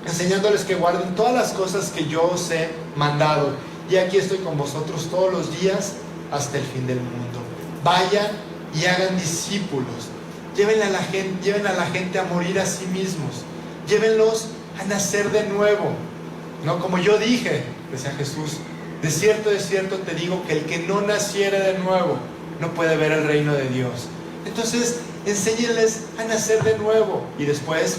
Enseñándoles que guarden todas las cosas que yo os he mandado. Y aquí estoy con vosotros todos los días hasta el fin del mundo. Vayan y hagan discípulos. Lleven a la gente a morir a sí mismos. Llévenlos a nacer de nuevo, ¿no? Como yo dije, decía Jesús, de cierto te digo que el que no naciere de nuevo no puede ver el reino de Dios. Entonces, enséñenles a nacer de nuevo y después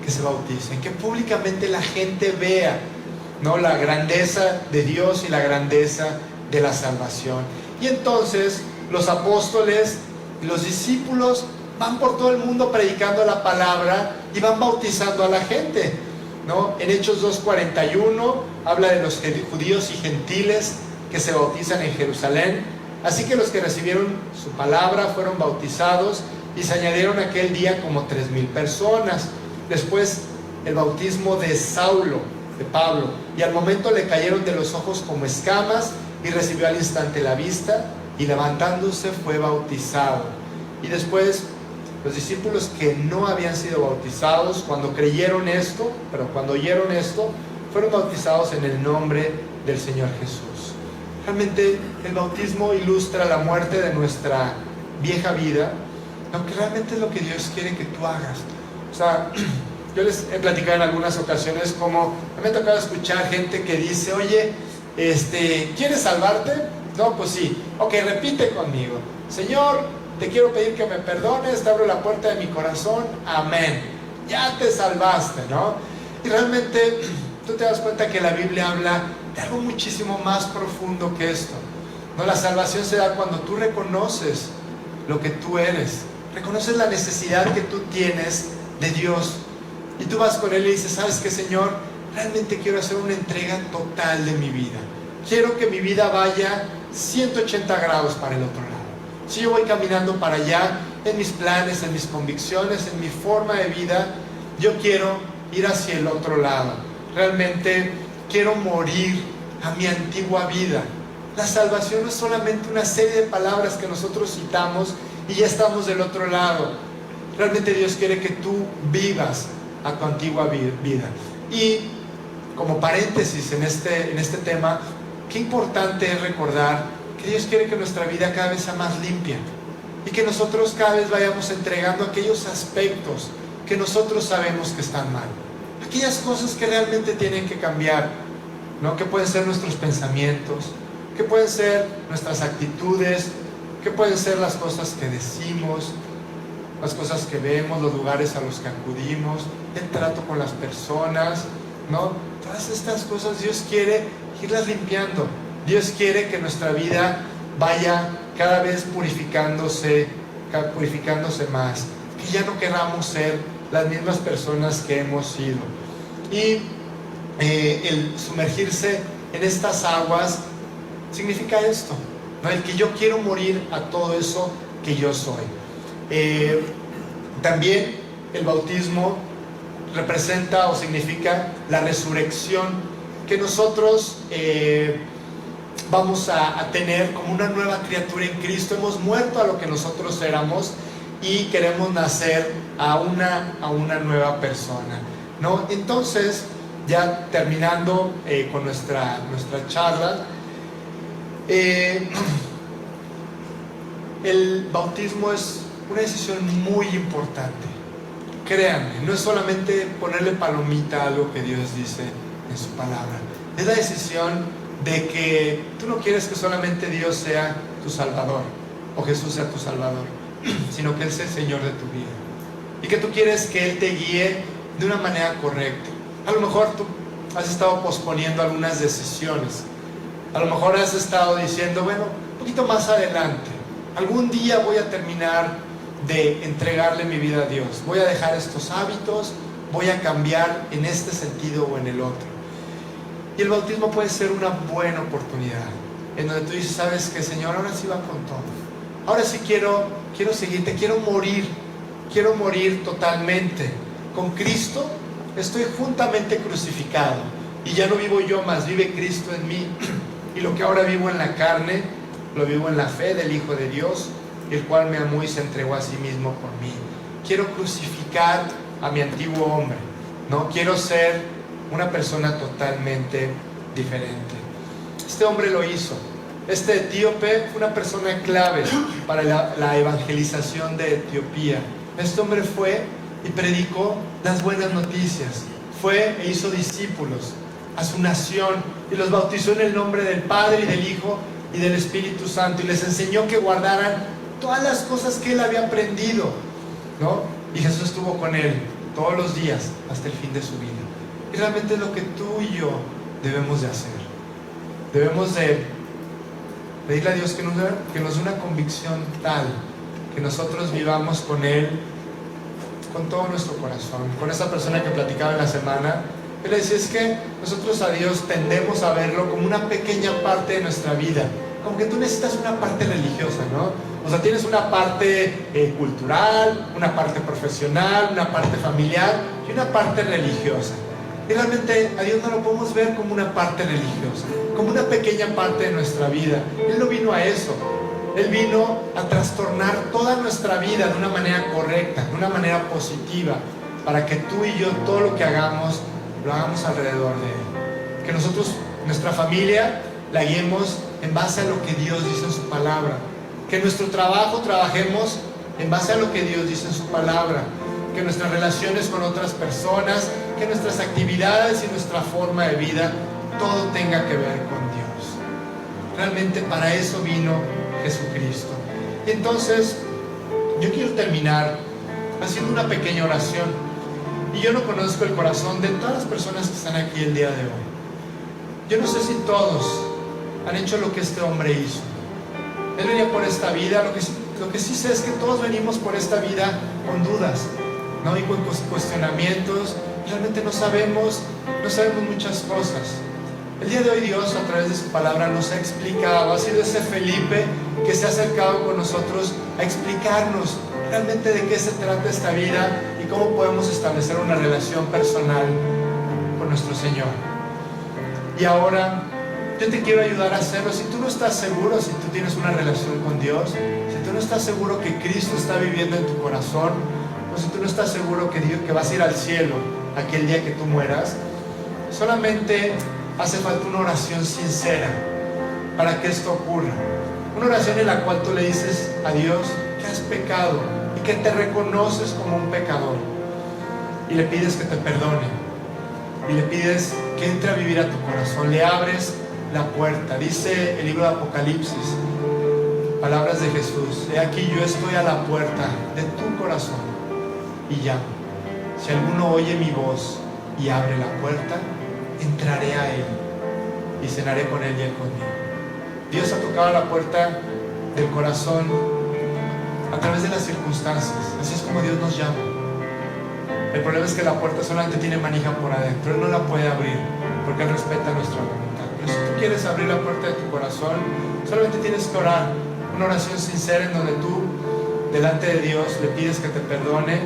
que se bauticen, que públicamente la gente vea, ¿no?, la grandeza de Dios y la grandeza de la salvación. Y entonces los apóstoles y los discípulos van por todo el mundo predicando la palabra y van bautizando a la gente, ¿no? En Hechos 2:41 habla de los judíos y gentiles que se bautizan en Jerusalén. Así que los que recibieron su palabra fueron bautizados y se añadieron aquel día como 3,000 personas. Después el bautismo de Saulo, de Pablo, y al momento le cayeron de los ojos como escamas y recibió al instante la vista y levantándose fue bautizado. Y después los discípulos que no habían sido bautizados, cuando oyeron esto, fueron bautizados en el nombre del Señor Jesús. Realmente el bautismo ilustra la muerte de nuestra vieja vida, lo que realmente es lo que Dios quiere que tú hagas. O sea, yo les he platicado en algunas ocasiones como me ha tocado escuchar gente que dice, oye, ¿quieres salvarte? No, pues sí. Ok, repite conmigo. Señor, te quiero pedir que me perdones, te abro la puerta de mi corazón, amén. Ya te salvaste, ¿no? Y realmente tú te das cuenta que la Biblia habla de algo muchísimo más profundo que esto, ¿no? La salvación se da cuando tú reconoces lo que tú eres, reconoces la necesidad que tú tienes de Dios, y tú vas con Él y dices, ¿sabes qué, Señor? Realmente quiero hacer una entrega total de mi vida. Quiero que mi vida vaya 180 grados para el otro lado. Si yo voy caminando para allá, en mis planes, en mis convicciones, en mi forma de vida, yo quiero ir hacia el otro lado. Realmente quiero morir a mi antigua vida. La salvación no es solamente una serie de palabras que nosotros citamos y ya estamos del otro lado. Realmente Dios quiere que tú vivas a tu antigua vida. Y como paréntesis en este tema, qué importante es recordar que Dios quiere que nuestra vida cada vez sea más limpia y que nosotros cada vez vayamos entregando aquellos aspectos que nosotros sabemos que están mal, aquellas cosas que realmente tienen que cambiar, ¿no? Que pueden ser nuestros pensamientos, que pueden ser nuestras actitudes, que pueden ser las cosas que decimos, las cosas que vemos, los lugares a los que acudimos, el trato con las personas, ¿no? Todas estas cosas Dios quiere irlas limpiando. Dios quiere que nuestra vida vaya cada vez purificándose más, que ya no queramos ser las mismas personas que hemos sido. Y el sumergirse en estas aguas significa esto, ¿no? El que yo quiero morir a todo eso que yo soy. También el bautismo representa o significa la resurrección, que nosotros vamos a tener como una nueva criatura en Cristo. Hemos muerto a lo que nosotros éramos y queremos nacer a una nueva persona, ¿no? Entonces, ya terminando con nuestra charla, el bautismo es una decisión muy importante. Créanme, no es solamente ponerle palomita a algo que Dios dice en su palabra. Es la decisión de que tú no quieres que solamente Dios sea tu Salvador o Jesús sea tu Salvador, sino que Él sea el Señor de tu vida. y que tú quieres que Él te guíe de una manera correcta. A lo mejor tú has estado posponiendo algunas decisiones. A lo mejor has estado diciendo, bueno, un poquito más adelante, algún día voy a terminar de entregarle mi vida a Dios. Voy a dejar estos hábitos, voy a cambiar en este sentido o en el otro. Y el bautismo puede ser una buena oportunidad, en donde tú dices, ¿sabes qué, Señor? Ahora sí va con todo. Ahora sí quiero seguirte, quiero morir totalmente. Con Cristo estoy juntamente crucificado. Y ya no vivo yo, más vive Cristo en mí. Y lo que ahora vivo en la carne, lo vivo en la fe del Hijo de Dios, el cual me amó y se entregó a sí mismo por mí. Quiero crucificar a mi antiguo hombre, ¿no? Quiero ser una persona totalmente diferente. Este hombre lo hizo. Este etíope fue una persona clave para la evangelización de Etiopía. Este hombre fue y predicó las buenas noticias. Fue e hizo discípulos a su nación y los bautizó en el nombre del Padre y del Hijo y del Espíritu Santo, y les enseñó que guardaran todas las cosas que él había aprendido, ¿no? Y Jesús estuvo con él todos los días hasta el fin de su vida. Y realmente es lo que tú y yo debemos de hacer. Debemos de pedirle a Dios que nos dé una convicción tal que nosotros vivamos con Él con todo nuestro corazón. Con esa persona que platicaba en la semana, él le decía, es que nosotros a Dios tendemos a verlo como una pequeña parte de nuestra vida. Como que tú necesitas una parte religiosa, ¿no? O sea, tienes una parte cultural, una parte profesional, una parte familiar y una parte religiosa. Y realmente a Dios no lo podemos ver como una parte religiosa, como una pequeña parte de nuestra vida. Él no vino a eso. Él vino a trastornar toda nuestra vida de una manera correcta, de una manera positiva, para que tú y yo todo lo que hagamos, lo hagamos alrededor de Él. Que nosotros, nuestra familia, la guiemos en base a lo que Dios dice en su palabra. Que nuestro trabajo trabajemos en base a lo que Dios dice en su palabra. Que nuestras relaciones con otras personas, que nuestras actividades y nuestra forma de vida, todo tenga que ver con Dios. Realmente para eso vino Jesucristo. Y entonces, yo quiero terminar haciendo una pequeña oración. Y yo no conozco el corazón de todas las personas que están aquí el día de hoy. Yo no sé si todos han hecho lo que este hombre hizo. Él venía por esta vida. Lo que sí sé es que todos venimos por esta vida con dudas, ¿no? Y con cuestionamientos. Realmente no sabemos muchas cosas. El día de hoy Dios, a través de su palabra, nos ha explicado. Ha sido ese Felipe que se ha acercado con nosotros a explicarnos realmente de qué se trata esta vida y cómo podemos establecer una relación personal con nuestro Señor. Y ahora yo te quiero ayudar a hacerlo. Si tú no estás seguro, si tú tienes una relación con Dios, si tú no estás seguro que Cristo está viviendo en tu corazón, o si tú no estás seguro que vas a ir al cielo aquel día que tú mueras, solamente hace falta una oración sincera para que esto ocurra. Una oración en la cual tú le dices a Dios que has pecado y que te reconoces como un pecador, y le pides que te perdone, y le pides que entre a vivir a tu corazón. Le abres la puerta. Dice el libro de Apocalipsis, palabras de Jesús: he aquí, yo estoy a la puerta de tu corazón y llamo. Si alguno oye mi voz y abre la puerta, entraré a Él y cenaré con Él y Él conmigo. Dios ha tocado la puerta del corazón a través de las circunstancias. Así es como Dios nos llama. El problema es que la puerta solamente tiene manija por adentro. Él no la puede abrir porque Él respeta nuestra voluntad. Pero si tú quieres abrir la puerta de tu corazón, solamente tienes que orar una oración sincera en donde tú, delante de Dios, le pides que te perdone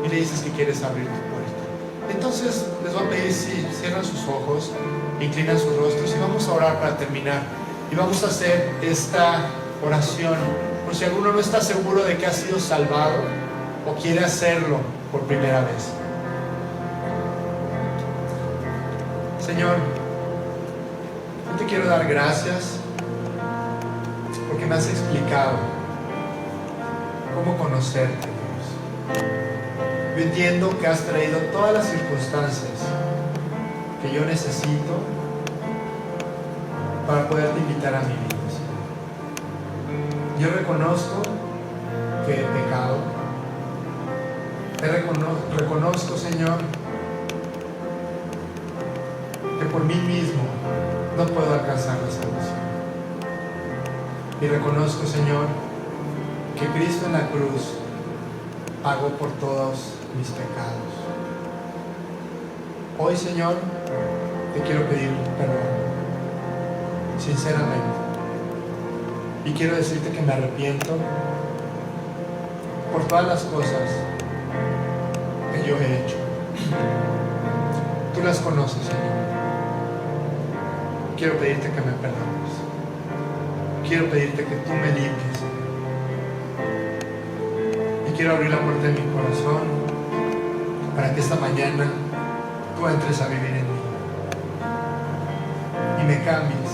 y le dices que quieres abrir tu puerta. Entonces les voy a pedir si cierran sus ojos, inclinan sus rostros, y vamos a orar para terminar. Y vamos a hacer esta oración por si alguno no está seguro de que ha sido salvado o quiere hacerlo por primera vez. Señor, yo te quiero dar gracias porque me has explicado cómo conocerte, Dios. Yo entiendo que has traído todas las circunstancias que yo necesito para poderte invitar a mi vida, Señor. Yo reconozco que he pecado, Reconozco, Señor, que por mí mismo no puedo alcanzar la salvación. Y reconozco, Señor, que Cristo en la cruz pagó por todos mis pecados. Hoy, Señor, te quiero pedir perdón, sinceramente. Y quiero decirte que me arrepiento por todas las cosas que yo he hecho. Tú las conoces, Señor. Quiero pedirte que me perdones. Quiero pedirte que tú me limpies. Y quiero abrir la puerta de mi corazón para que esta mañana tú entres a vivir en mí. Y me cambies.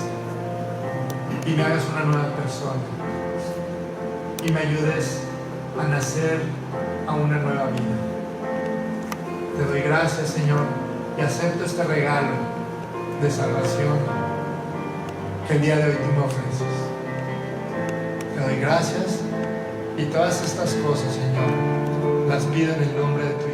Y me hagas una nueva persona. Y me ayudes a nacer a una nueva vida. Te doy gracias, Señor, y acepto este regalo de salvación que el día de hoy tú me ofreces. Te doy gracias y todas estas cosas, Señor, las pido en el nombre de tu